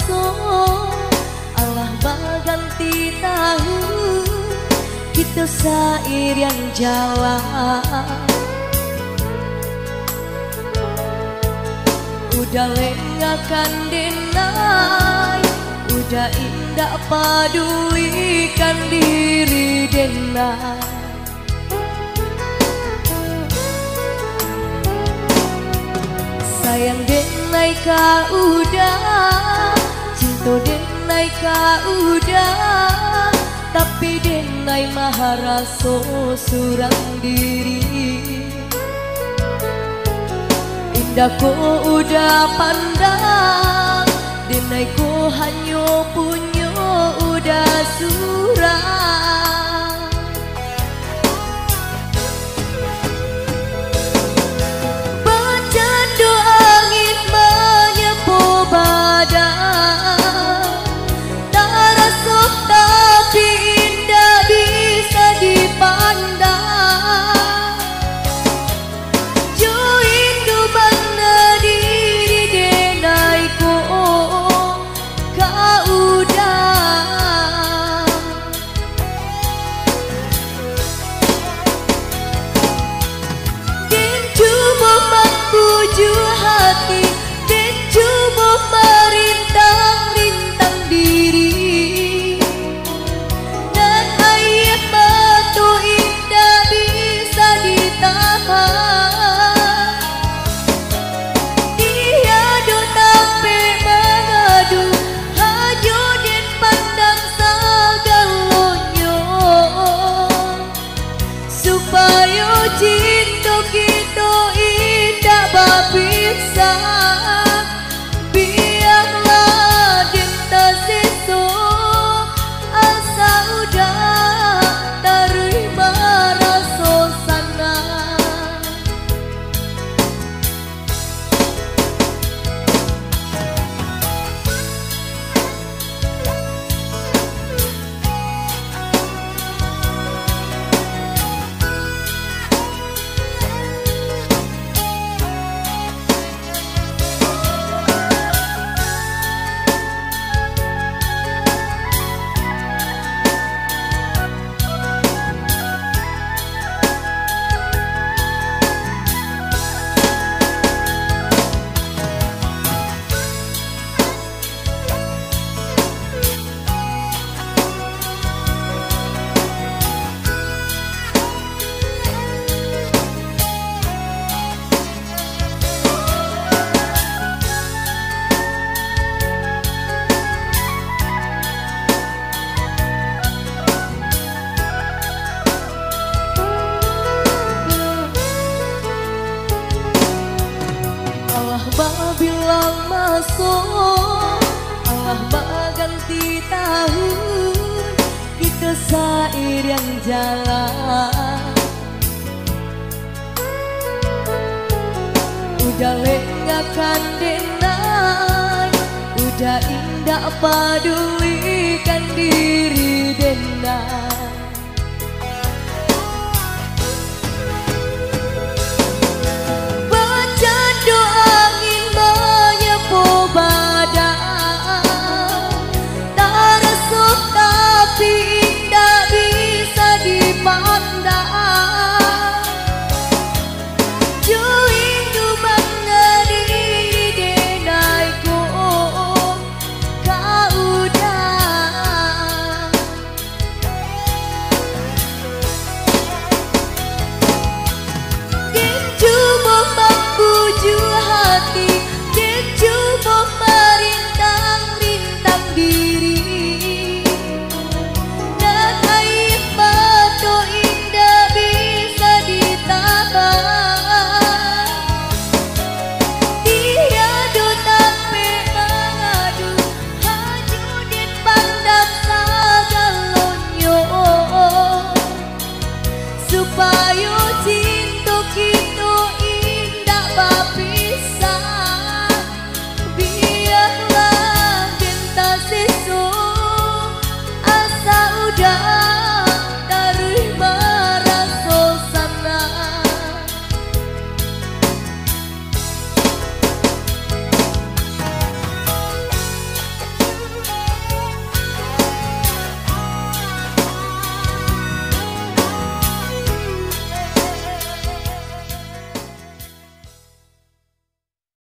masuk Allah berganti tahun kita seiring jalan. Udah lenggakan denai, udah indah padulikan diri denai. Sayang denai ka udah, cinta denai ka udah, tapi denai maha raso surang diri. Indah ko udah pandang, denai ko hanya punya udah surang. Baca doa angin menyepo badan, tak rasa tapi indah bisa dipandang. Hati dan cuma merintang-rintang diri, dan air mata indah bisa ditahan. Tiada sampai mengadu, hanya dan pandang segalanya, supaya cinta kita indah bisa. Biarlah cinta sesok asa udah terima rasa sana. Allah bilang masuk, Allah berganti tahun kita seiring jalan. Udah lenggakan denai, udah indah padulikan diri denai.